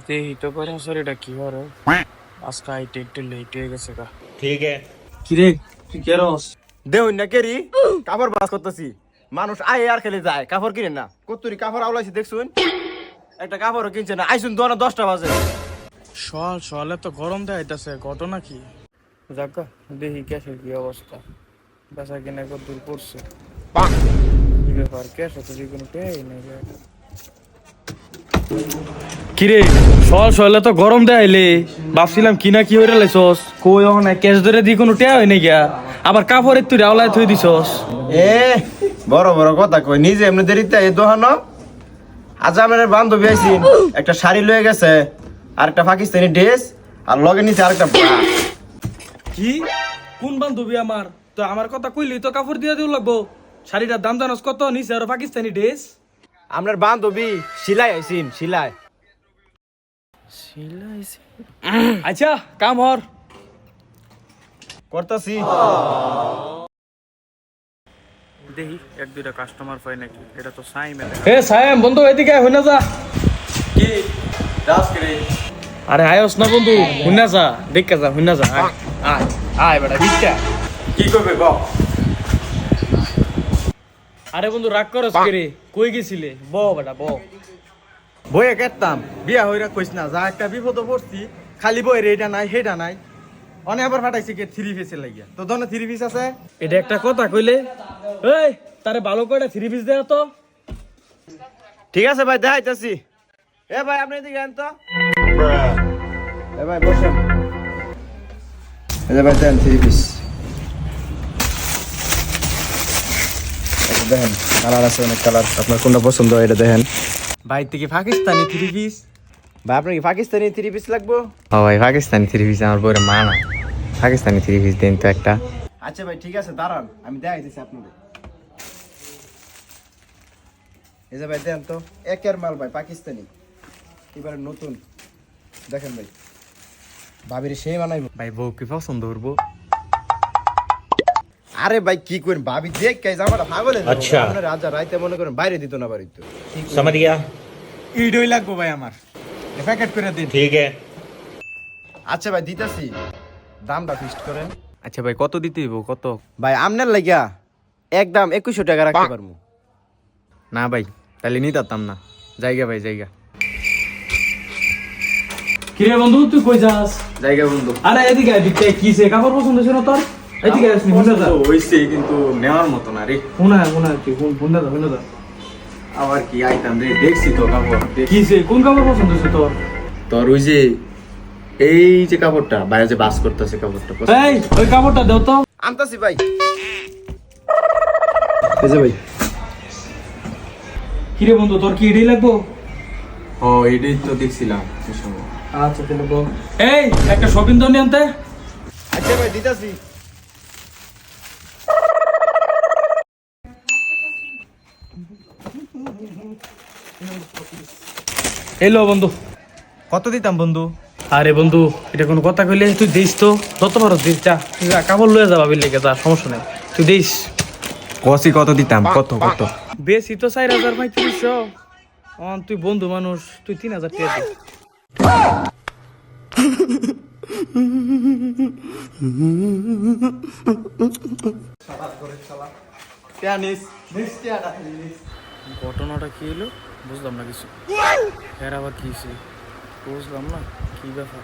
দেখি তো করে আসলে এটা কি হরে আজকে আইতে একটু লেট হয়ে গেছে গা। ठीक है। কিরে তুই কেরস? দেউন না কেরি কাপড় বাস করতেছি। মানুষ আয় আর খেলে যায়, কাপড় কিনে না। কতুরি কাপড় আওলাইছি দেখছুন, একটা কাপড়ও কিনছে না। আইসুন দোকানে 10টা বাজে। সকালে তো গরম দেখাইতেছে, ঘটনা কি? যাক দেখি ক্যাশের কি অবস্থা, বেচা কিনা কত দূর পড়ছে। কি ব্যাপার, ক্যাশ তো যে কোনো পেয়ে নেই। কিরে সকালে তো গরম দেখাইলে, ভাবছিলাম কি না কি হয়ে লাইছস, কই না ক্যাশ ধরে দি কোনো টেয়া হয় নাই গিয়া, আবার কাপড়ের তুই রাওলায় থই দিছস। এ বড় বড় কথা কই, নিজে এমনি দেরিতে এই দোকান। আজ আমার বান্ধবী আইসিন, একটা শাড়ি লয়ে গেছে, আর একটা পাকিস্তানি ড্রেস, আর লগে নিচে আরেকটা ব্রা। কি কোন বান্ধবী আমার? তো আমার কথা কইলি তো কাপড় দিয়ে দিও লাগবো। শাড়িটার দাম জানোস কত? নিচে আর পাকিস্তানি ড্রেস। আপনার বান্ধবী সিলাই আইসিন, সিলাই। আচ্ছা কাম হর করতাছি। দেখি এক দুইটা কাস্টমার পাই নাকি। এটা তো সাইম। এ সাইম বন্ধু এদিকে হই না যা। কি দাস করে? আরে আয়স না বন্ধু, হই না যা, দেখে যা, হই না যা। আয় আয় আয় বেটা বিচ্ছা। কি করবে গ? আরে বন্ধু রাগ করস কি রে? কই গেছিলে? ব বেটা ব। বইয়ে কেতাম বিয়া হইরা কইস না, যা একটা বিপদ পড়ছি, খালি বইয়ের এইটা নাই সেটা নাই। অনেক আবার ফাটাইছি কে 3 পিসের লাগিয়া। তো ধরনের 3 পিস আছে। এটা একটা কথা কইলে? এই তারে ভালো করে 3 পিস দেয়া তো। ঠিক আছে ভাই, দেখাইতাছি। এ ভাই আপনি এদিকে আন তো। এ ভাই বসেন। এই যে ভাই দেন 3 পিস। এটা দেখেন, কালার আছে অনেক কালার। আপনার কোনটা পছন্দ হয় এটা দেখেন। ভাই থেকে পাকিস্তানি 3 পিস। ভাই আপনার কি পাকিস্তানি 3 পিস লাগবো? ও ভাই পাকিস্তানি 3 পিস আমার বউরে মানা। পাকিস্তানি 3 পিস দেন তো একটা। আচ্ছা ভাই ঠিক আছে, দাঁড়ান আমি দেখাইতেছি আপনাদের। এই যে ভাই দেন তো, একের মাল ভাই, পাকিস্তানি, এবারে নতুন। দেখেন ভাই, ভাবির সেই বানাইবো। ভাই বউ কি পছন্দ করবো? আরে ভাই কি করেন, ভাবি যে কাজ আমারটা পাগল। আচ্ছা। আপনার রাজা রাইতে মনে করেন বাইরে দিত না বাড়িতে। समझ गया। ইডই লাগবো ভাই আমার, প্যাকেট করে দিন। ठीक है। আচ্ছা ভাই দিতাছি, দামটা ফিক্সড করেন। আচ্ছা ভাই কত দিতে হইব? কত? ভাই আমনের লাগিয়া একদম 2100 টাকা রাখতে পারবো। না ভাই তাহলে নিতাম না। জায়গা ভাই জায়গা। কিরে বন্ধু তুই কই যাস? জায়গা বন্ধু। আরে এদিকে এদিকে কিসে কাপড় পছন্দ ছিল তোর? এদিকে আসনি, হুনা যা। হইছে কিন্তু নেওয়ার মতো না রে। হুনা তুই হুনা যা। আবার কি আইতাম রে, দেখছি তো কাপড়। কিসে কোন কাপড় পছন্দ ছিল তোর? তোর ওই যে এই যে কাপড়টা বাইরে যে বাস করতেছে কাপড়টা এই ওই কাপড়টা দাও তো। আনতাছি ভাই। এই যে ভাই। কিরে বন্ধু তোর কি এটাই লাগবো? ও এটাই তো দেখছিলাম এই সময়। আচ্ছা তাহলে বল। এই একটা শপিং দোকানে আনতে। আচ্ছা ভাই দিতাছি। এলো বন্ধু। কত দিতাম বন্ধু? আরে বন্ধু এটা কোনো কথা কইলে? তুই দিস তো, যত পারো দিস। যা তুই যা, কাপড় লয়ে যা ভাবির লেগে, যা সমস্যা নেই, তুই দিস। কসি কত দিতাম? কত কত? বেশি তো 4000 3500। তুই বন্ধু মানুষ, তুই 3000 টাকা দে। ঘটনাটা কি হলো বুঝলাম না কিছু। এর আবার কি বুঝলাম না, কি ব্যাপার?